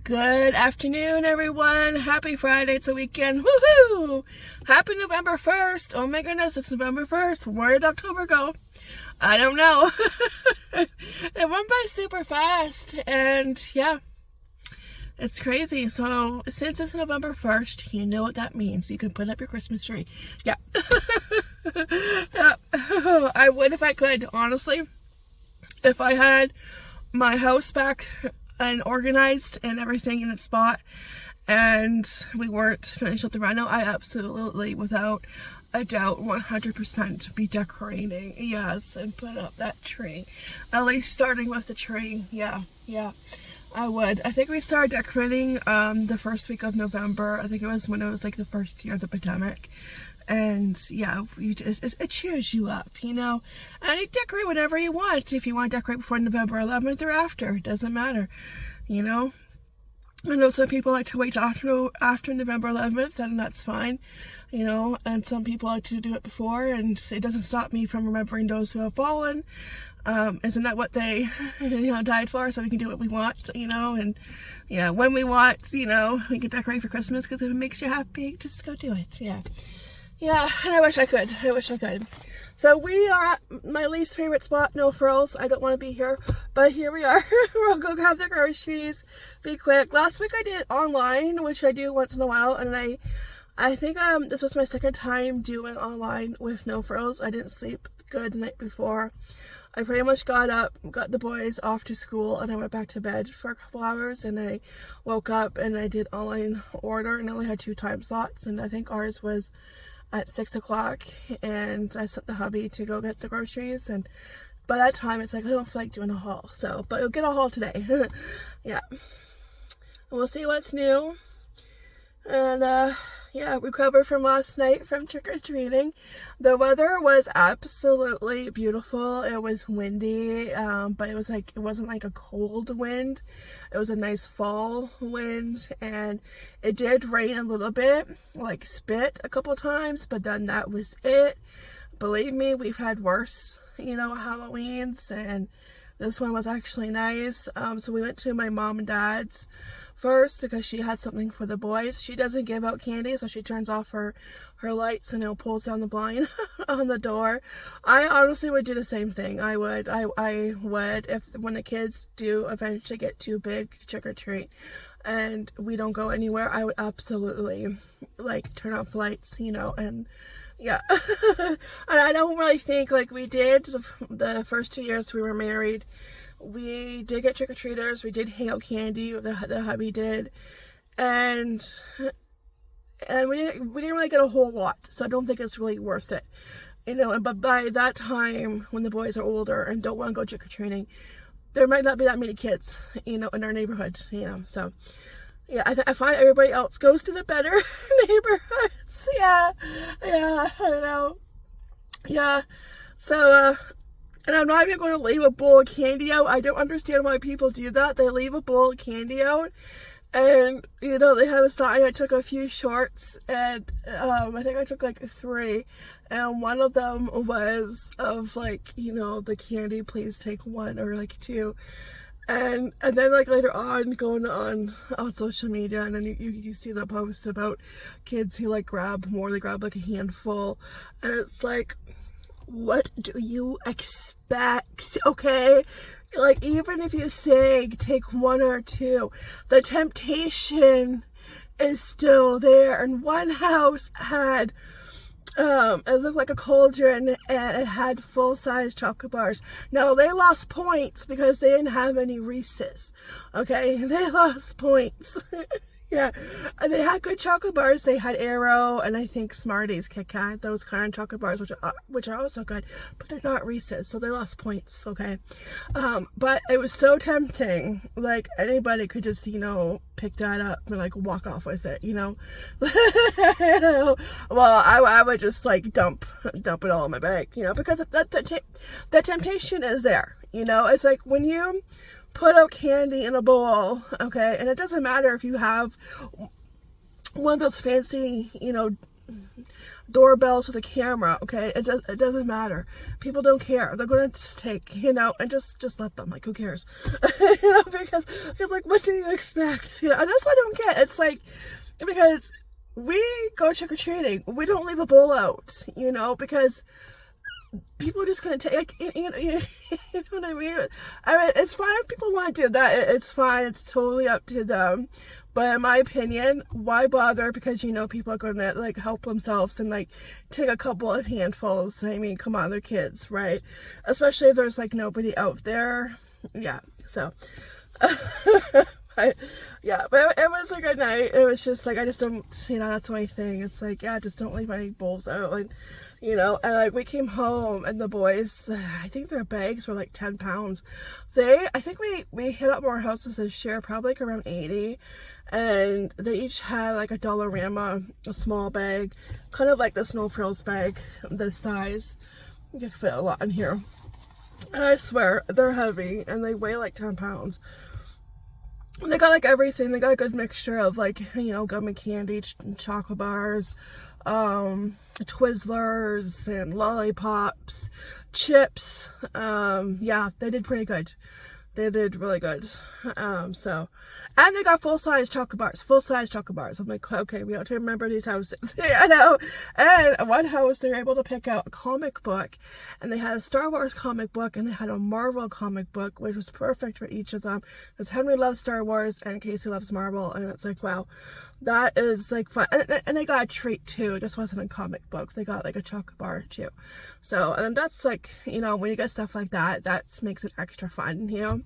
Good afternoon, everyone. Happy Friday. It's a weekend. Woohoo! Happy November 1st. Oh my goodness, it's November 1st. Where did October go? I don't know. It went by super fast. And yeah, it's crazy. So since it's November 1st, you know what that means. You can put up your Christmas tree. Yeah. Yeah. I would if I could, honestly. If I had my house back and organized and everything in its spot and we weren't finished up the reno, I absolutely, without a doubt, 100% be decorating, yes, and put up that tree. At least starting with the tree. Yeah, I would. I think we started decorating the first week of November. I think it was when it was like the first year of the pandemic. And yeah, it cheers you up, you know. And you decorate whenever you want. If you want to decorate before November 11th or after, it doesn't matter, you know. I know some people like to wait after November 11th, and that's fine, you know. And some people like to do it before, and it doesn't stop me from remembering those who have fallen. Isn't that what they, died for? So we can do what we want, you know. And yeah, when we want, you know, we can decorate for Christmas because if it makes you happy, just go do it. Yeah, and I wish I could. So we are at my least favorite spot, No Frills. I don't want to be here, but here we are. We'll go grab the groceries, be quick. Last week I did it online, which I do once in a while, and I think this was my second time doing online with No Frills. I didn't sleep good the night before. I pretty much got up, got the boys off to school, and I went back to bed for a couple hours, and I woke up and I did online order, and I only had 2 time slots, and I think ours was at 6 o'clock, and I sent the hubby to go get the groceries, and by that time it's like I don't feel like doing a haul, but you'll get a haul today. Yeah, and we'll see what's new. And yeah, recovered from last night from trick-or-treating. The weather was absolutely beautiful. It was windy, but it wasn't like a cold wind. It was a nice fall wind, and it did rain a little bit, like spit a couple times, but then that was it. Believe me, we've had worse, Halloweens, and this one was actually nice. So we went to my mom and dad's first because she had something for the boys. She doesn't give out candy, so she turns off her lights and pulls down the blind on the door. I honestly would do the same thing. I would if when the kids do eventually get too big to trick or treat and we don't go anywhere, I would absolutely turn off lights, and yeah. And I don't really think we did the first 2 years we were married. We did get trick-or-treaters. We did hang out candy. The hubby did, and we didn't really get a whole lot. So I don't think it's really worth it, But by that time, when the boys are older and don't want to go trick-or-treating, there might not be that many kids, in our neighborhood, So yeah, I find everybody else goes to the better neighborhoods. Yeah, I know. Yeah, so and I'm not even going to leave a bowl of candy out. I don't understand why people do that. They leave a bowl of candy out, and they have a sign. I took a few shorts, and I think I took 3, and one of them was of the candy, please take 1 or 2. And then later on, going on social media, and then you see the post about kids who grab more. They grab a handful, and it's what do you expect? Okay, even if you say take 1 or 2, the temptation is still there. And one house had it looked like a cauldron, and it had full-size chocolate bars. Now, they lost points because they didn't have any Reese's. Okay, they lost points. Yeah, and they had good chocolate bars. They had Aero and I think Smarties, Kit Kat, those kind of chocolate bars, which are also good, but they're not Reese's, so they lost points. Okay, but it was so tempting. Anybody could just pick that up and walk off with it. Well, I would just dump it all in my bag. Because that temptation is there. It's when you put out candy in a bowl, okay, and it doesn't matter if you have one of those fancy, doorbells with a camera, okay? It doesn't matter. People don't care. They're gonna just take, you know, and just let them. Like, who cares? You know, because like, what do you expect? You know, and that's what I don't get. It's like, because we go trick-or-treating, we don't leave a bowl out, you know, because people are just gonna take, like, you know what I mean? I mean, it's fine if people want to do that. It's fine. It's totally up to them. But in my opinion, why bother? Because, you know, people are gonna, like, help themselves and, like, take a couple of handfuls. I mean, come on, they're kids, right? Especially if there's, like, nobody out there. Yeah, so. Yeah, but it was a good night. It was just, like, I just don't, you know, that's my thing. It's like, yeah, just don't leave any bowls out. Like, you know, and like, we came home and the boys, I think their bags were like 10 pounds. I think we hit up more houses this year, probably like around 80. And they each had like a Dollarama, a small bag, kind of like this No Frills bag, this size. You can fit a lot in here. And I swear, they're heavy and they weigh like 10 pounds. They got like everything. They got a good mixture of, like, you know, gum and candy, chocolate bars, Twizzlers and lollipops, chips. Yeah, they did pretty good. They did really good. And they got full-size chocolate bars. I'm like, okay, we have to remember these houses. You know? And one house, they were able to pick out a comic book, and they had a Star Wars comic book, and they had a Marvel comic book, which was perfect for each of them, because Henry loves Star Wars, and Casey loves Marvel, and it's like, wow, that is, like, fun. And they got a treat, too. It just wasn't in comic books. They got, like, a chocolate bar, too. So, and that's, like, you know, when you get stuff like that, that makes it extra fun, you know?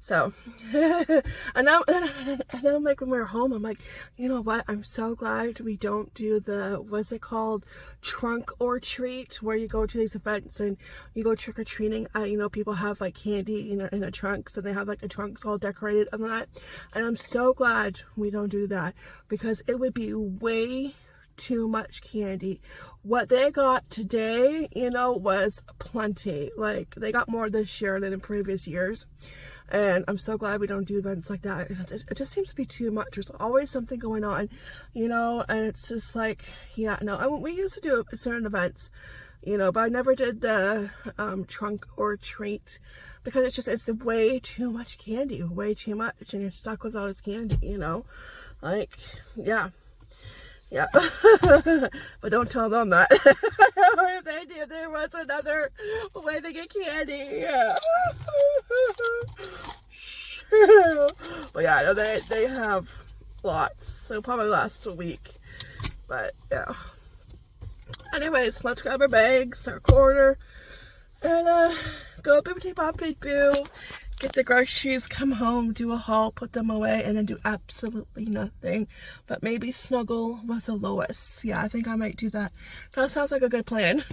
So, and then I'm like, when we were home, I'm like, you know what? I'm so glad we don't do the, what's it called? Trunk or treat, where you go to these events and you go trick-or-treating. You know, people have, like, candy in their trunks, and they have, like, the trunks all decorated and that. And I'm so glad we don't do that, because it would be way too much candy. What they got today, you know, was plenty. Like, they got more this year than in previous years. And I'm so glad we don't do events like that. It just seems to be too much. There's always something going on, you know, and it's just like, yeah, no. I mean, we used to do certain events, you know, but I never did the trunk or treat, because it's way too much candy, way too much, and you're stuck with all this candy, you know. Like, yeah. Yeah. But don't tell them that. If they did, there was another way to get candy. Yeah. But yeah, no, they have lots. So probably last a week. But yeah. Anyways, let's grab our bags, our quarter, and go bippity boppity boo. Get the groceries, come home, do a haul, put them away, and then do absolutely nothing but maybe snuggle with the Lois. Yeah, I think I might do that. That sounds like a good plan.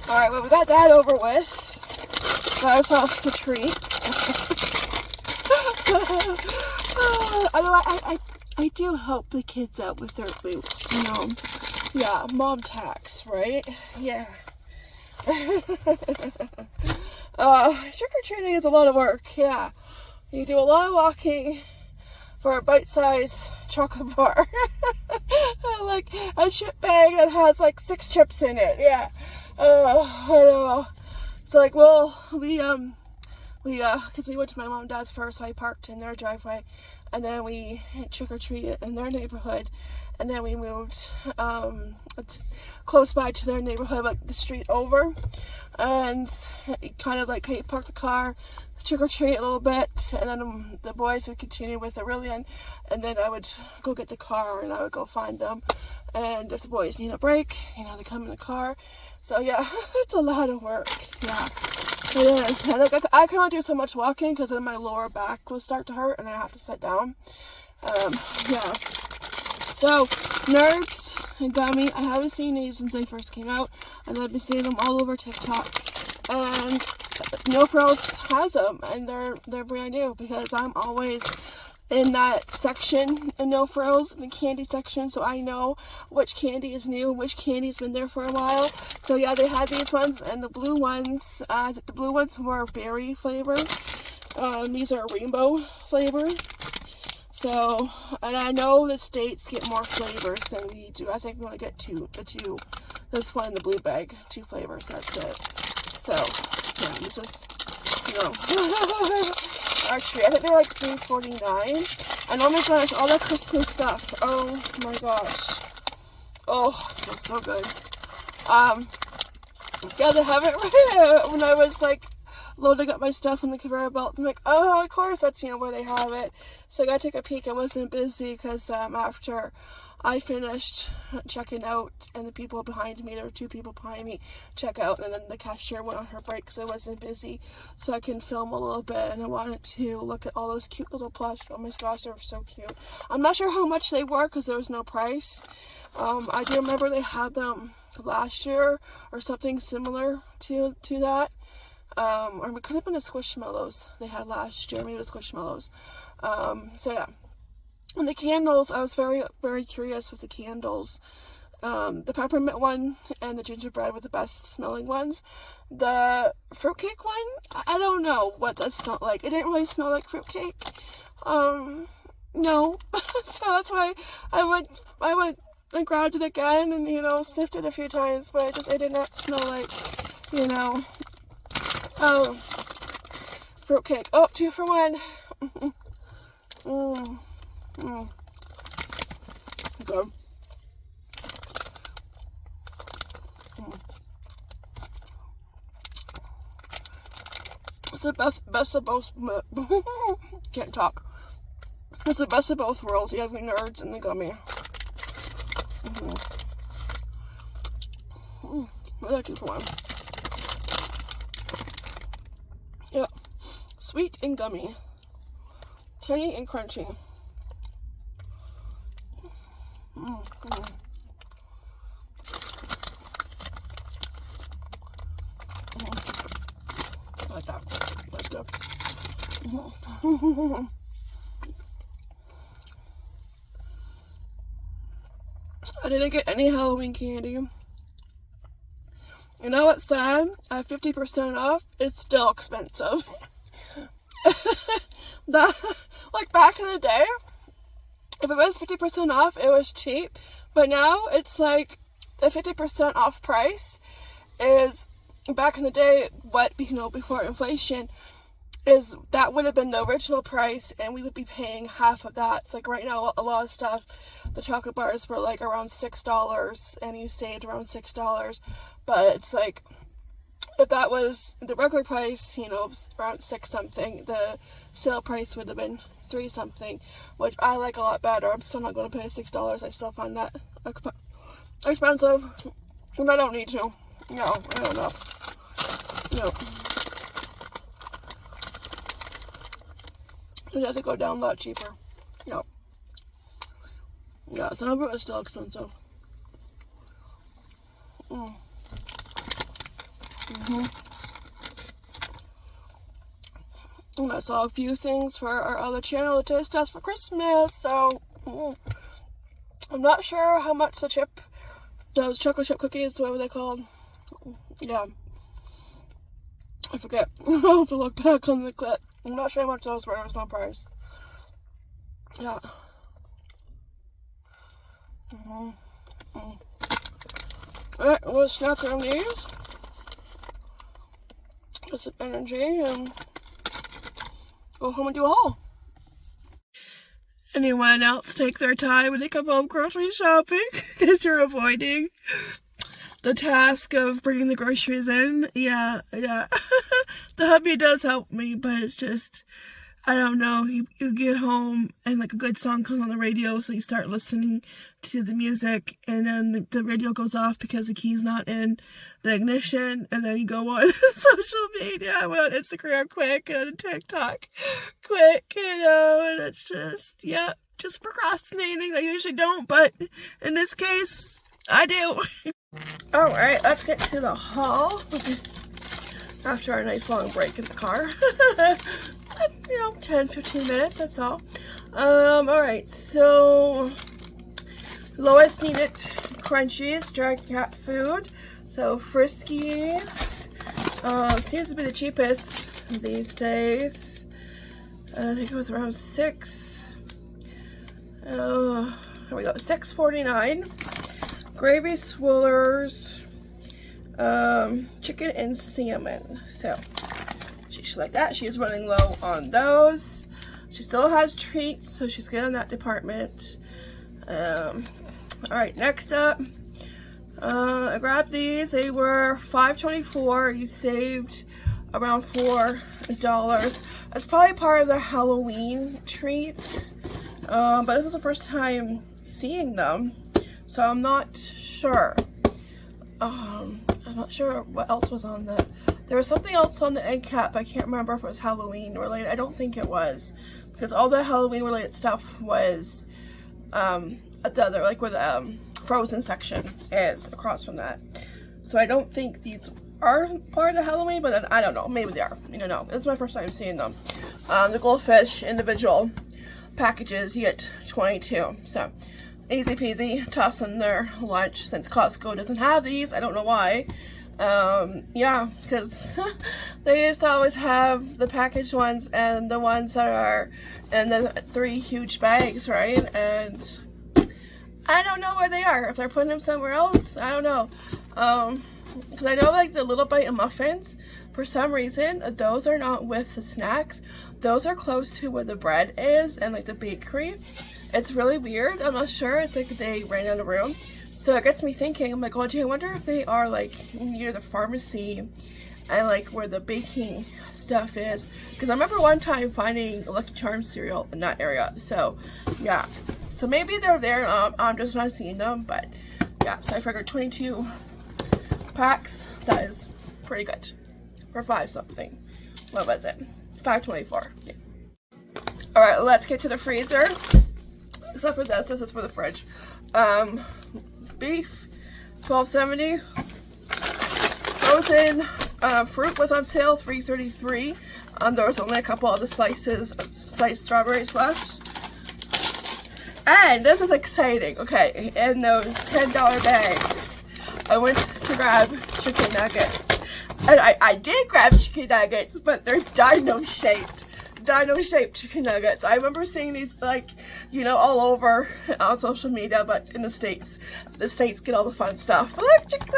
Alright, well, we got that over with. Got ourselves the treat. Although I do help the kids out with their boots, you know. Yeah, mom tax, right? Yeah. Trick-or-treating is a lot of work, yeah. You do a lot of walking for a bite-sized chocolate bar. Like a chip bag that has like 6 chips in it, yeah. I know. So like, well, because we went to my mom and dad's first, so I parked in their driveway, and then we trick-or-treated in their neighborhood, and then we moved it's close by to their neighborhood, like the street over, and kind of like, you park the car, trick-or-treat a little bit, and then the boys would continue with the real end, and then I would go get the car, and I would go find them, and if the boys need a break, you know, they come in the car. So yeah, it's a lot of work, yeah. It is. And like, I cannot do so much walking because then my lower back will start to hurt and I have to sit down. Yeah. So, Nerds and Gummy, I haven't seen these since they first came out, and I've been seeing them all over TikTok. And No Frills has them, and they're brand new because I'm always in that section in No Frills, in the candy section, so I know which candy is new and which candy's been there for a while. So yeah, they had these ones, and the blue ones were berry flavor. These are rainbow flavor. So, and I know the states get more flavors than we do. I think we only get two. This one, the blue bag, 2 flavors, that's it. So, yeah, this is, you know. Actually, I think they're like $3.49. And oh my gosh, all that Christmas stuff. Oh my gosh. Oh, it smells so good. Yeah, they have it right when I was like loading up my stuff on the conveyor belt. I'm like, oh, of course, that's, you know, where they have it. So I gotta take a peek. I wasn't busy because after I finished checking out, and the people behind me, there were 2 people behind me, check out, and then the cashier went on her break, so I wasn't busy, so I can film a little bit, and I wanted to look at all those cute little plush. Oh my gosh, they were so cute. I'm not sure how much they were because there was no price. I do remember they had them last year or something similar to that. Or it could have been the Squishmallows they had last year, maybe the Squishmallows. So yeah. And the candles, I was very, very curious with the candles. The peppermint one and the gingerbread were the best smelling ones. The fruitcake one, I don't know what that smelled like. It didn't really smell like fruitcake. No. So that's why I went and grabbed it again and, you know, sniffed it a few times, but it did not smell like, you know, fruitcake. Oh, 2 for 1. Good. It's the best of both. Can't talk. It's the best of both worlds. You have your Nerds and the gummy. Another 2 for 1. Yeah, sweet and gummy, tangy and crunchy. I like that. That's good. I didn't get any Halloween candy. You know what's sad? At 50% off, it's still expensive. Like back in the day, if it was 50% off, it was cheap. But now it's like the 50% off price is, back in the day, what, you know, before inflation, is that would have been the original price, and we would be paying half of that. It's like right now, a lot of stuff, the chocolate bars were like around $6, and you saved around $6. But it's like, if that was the regular price, you know, around 6 something, the sale price would have been 3 something, which I like a lot better. I'm still not going to pay $6. I still find that expensive, and I don't need to. No, I don't know. No. It has to go down a lot cheaper. No. Yeah, some of it is still expensive. And I saw a few things for our other channel to taste test for Christmas, so I'm not sure how much those chocolate chip cookies, what were they called? Yeah, I forget. I'll have to look back on the clip. I'm not sure how much those were. There was no price. Yeah. Alright, we'll snack on these. Get some energy and go home and do a haul. Anyone else take their time when they come home grocery shopping? Because you're avoiding the task of bringing the groceries in. Yeah. The hubby does help me, but it's just, I don't know, you get home and like a good song comes on the radio, so you start listening to the music, and then the radio goes off because the key's not in the ignition, and then you go on social media, I went on Instagram quick, and TikTok quick, and it's just, just procrastinating. I usually don't, but in this case, I do. Alright, let's get to the haul after our nice long break in the car. 10-15 minutes, that's all. Alright, so Lois needed crunchies, dry cat food. So Friskies seems to be the cheapest these days. I think it was around $6. Here we go, $6.49. Gravy swirlers, chicken and salmon. So she should like that. She is running low on those. She still has treats, so she's good in that department. Alright, next up, I grabbed these. They were $5.24. You saved around $4. It's probably part of the Halloween treats, but this is the first time seeing them, so I'm not sure. I'm not sure what else was on that. There was something else on the end cap, but I can't remember if it was Halloween related. I don't think it was, because all the Halloween related stuff was at the other, like where the frozen section is across from that. So I don't think these are part of the Halloween, but then I don't know, maybe they are. I don't know. This is my first time seeing them. The goldfish individual packages, you get 22. So easy peasy, toss in their lunch since Costco doesn't have these. I don't know why. Yeah, because they used to always have the packaged ones and the ones that are in the 3 huge bags, right? And I don't know where they are. If they're putting them somewhere else, I don't know. Because I know like the Little Bite of muffins, for some reason, those are not with the snacks. Those are close to where the bread is and like the bakery. It's really weird. I'm not sure. It's like they ran out of room. So it gets me thinking, I'm like, well, gee, I wonder if they are like near the pharmacy and like where the baking stuff is. Because I remember one time finding Lucky Charms cereal in that area. So yeah, so maybe they're there. I'm just not seeing them, but yeah. So I figured 22 packs. That is pretty good for 5 something. What was it? $5.24. Yeah. All right, let's get to the freezer. Except for this is for the fridge. Beef, $12.70. Frozen fruit was on sale, $3.33. There was only a couple of the sliced strawberries left. And this is exciting. Okay, in those $10 bags, I went to grab chicken nuggets. And I did grab chicken nuggets, but they're dino-shaped chicken nuggets. I remember seeing these, like, you know, all over on social media, but in the States get all the fun stuff. Look, chicken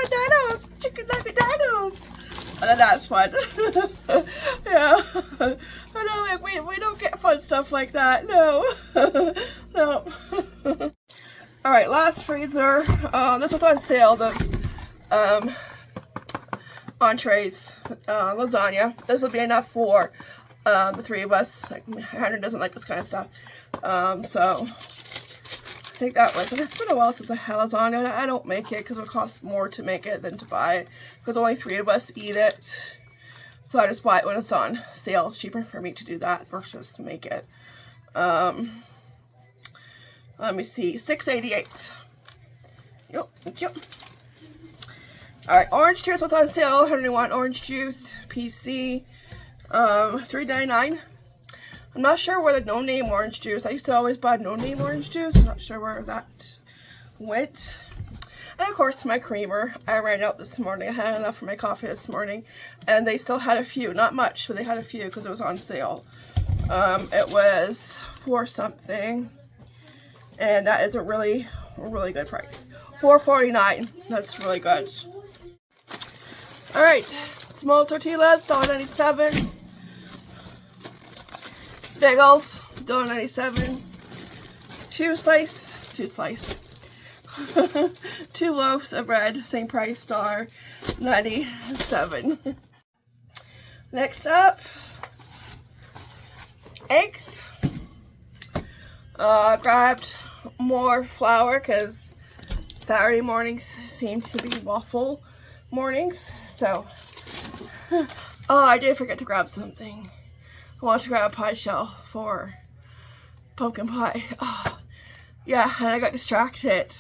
nugget dinos. And that's fun. Yeah. I know, like, we don't get fun stuff like that. No. No. Alright, last freezer. This was on sale, the entrees, lasagna. This will be enough for the 3 of us. Like, Henry doesn't like this kind of stuff. So I think that was, it's been a while since I had lasagna. I don't make it because it costs more to make it than to buy it, because only 3 of us eat it. So I just buy it when it's on sale. It's cheaper for me to do that versus to make it. Let me see, $6.88. Yep. Alright, orange juice was on sale. 101 orange juice, PC, $3.99. I'm not sure where the no name orange juice. I used to always buy no name orange juice. I'm not sure where that went. And of course my creamer. I ran out this morning. I had enough for my coffee this morning. And they still had a few. Not much, but they had a few because it was on sale. It was $4 something. And that is a really good price. $4.49. That's really good. Alright. Small tortillas, $1.97. Bagels, $1.97. Two slice. 2 loaves of bread, same price, $1.97. Next up, eggs. Grabbed more flour because Saturday mornings seem to be waffle mornings. So, oh, I did forget to grab something. I want to grab a pie shell for pumpkin pie. Oh, yeah, and I got distracted.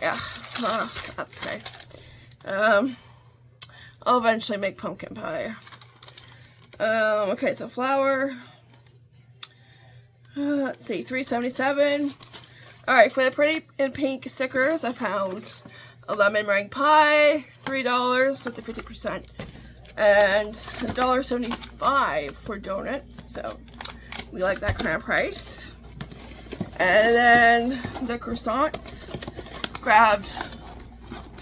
Yeah, that's okay. I'll eventually make pumpkin pie. Okay, so flour. Let's see, $3.77. Alright, for the pretty and pink stickers, I found a lemon meringue pie, $3 with the 50%. And $1.75 for donuts, so we like that kind of price. And then the croissants, grabbed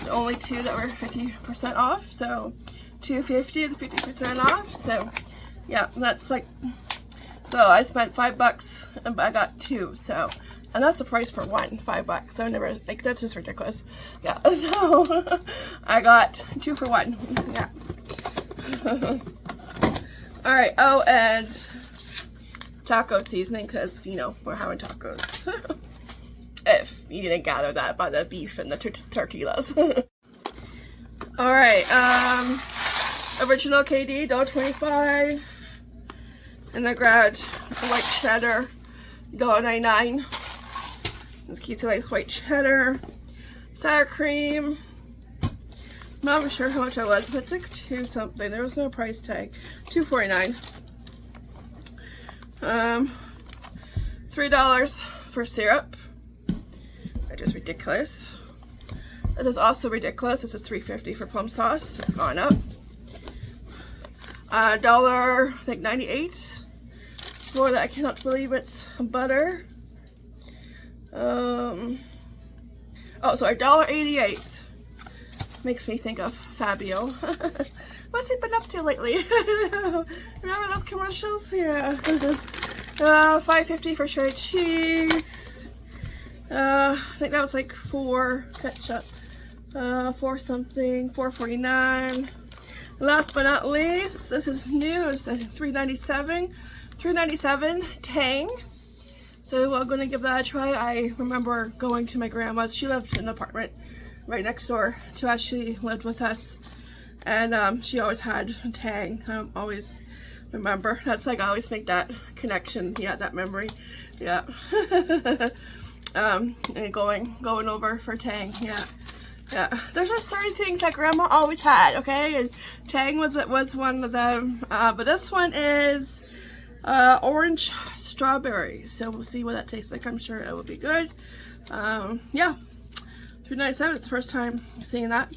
the only 2 that were 50% off, so $2.50 with 50% off. So yeah, that's like, so I spent $5 and I got 2. So, and that's the price for one, $5. I never, like, that's just ridiculous. Yeah, so I got 2 for 1. Yeah. Alright, oh, and taco seasoning, because, you know, we're having tacos. If you didn't gather that by the beef and the tortillas. Alright, original KD, $1.25. And I grabbed white cheddar, $1.99. This Casey likes white cheddar. Sour cream. Not sure how much I was, but it's like 2 something. There was no price tag. $2.49. $3 for syrup. That is ridiculous. This is also ridiculous. This is $3.50 for plum sauce. It's gone up. $1, I think 98. For that, I cannot believe it's butter. Oh, sorry, $1.88. Makes me think of Fabio. What's he been up to lately? Remember those commercials? Yeah. $5.50 for shredded cheese. I think that was like 4 ketchup. 4 something, $4.49. Last but not least, this is new. It's the $3.97 Tang. So I'm gonna give that a try. I remember going to my grandma's. She lived in an apartment right next door to us. She lived with us, and she always had Tang. I always remember. That's like, I always make that connection. Yeah, that memory. Yeah. And going over for Tang. Yeah. Yeah. There's just certain things that Grandma always had. Okay, and Tang was one of them. But this one is orange strawberry. So we'll see what that tastes like. I'm sure it will be good. Yeah. $3.97. It's the first time seeing that.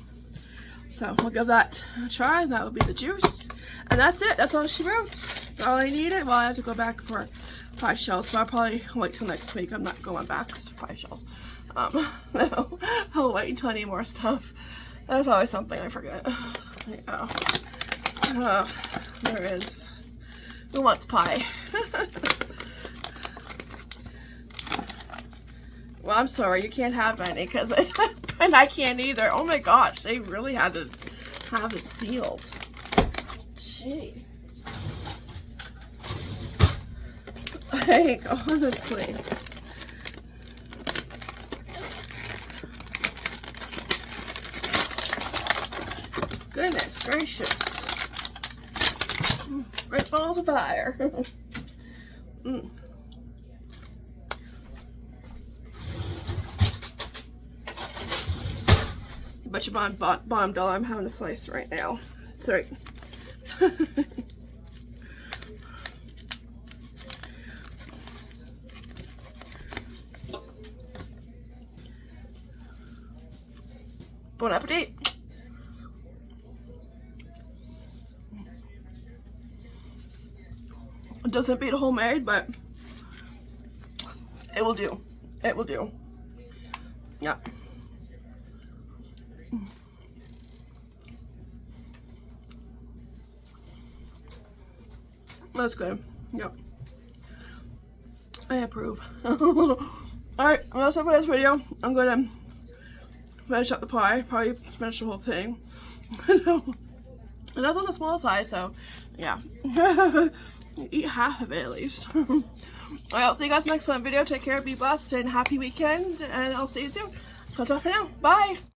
So we'll give that a try. That will be the juice. And that's it. That's all she wrote. That's all I needed. Well, I have to go back for pie shells. So I'll probably wait till next week. I'm not going back to pie shells. No, I'll wait until I need more stuff. That's always something I forget. Yeah. There is. Who wants pie? Well, I'm sorry, you can't have any, because and I can't either. Oh my gosh, they really had to have it sealed. Gee. Like, honestly. Goodness gracious. Great balls of fire. Bet your bottom dollar I'm having a slice right now. Sorry. Bon appetit. It doesn't beat homemade, but it will do. It will do. Yeah. That's good. Yep. I approve. Alright, well, that's it for this video. I'm gonna finish up the pie. Probably finish the whole thing. And that's on the small side, so yeah. Eat half of it at least. Alright, I'll see you guys next one video. Take care, be blessed, and happy weekend. And I'll see you soon. That's all for now. Bye.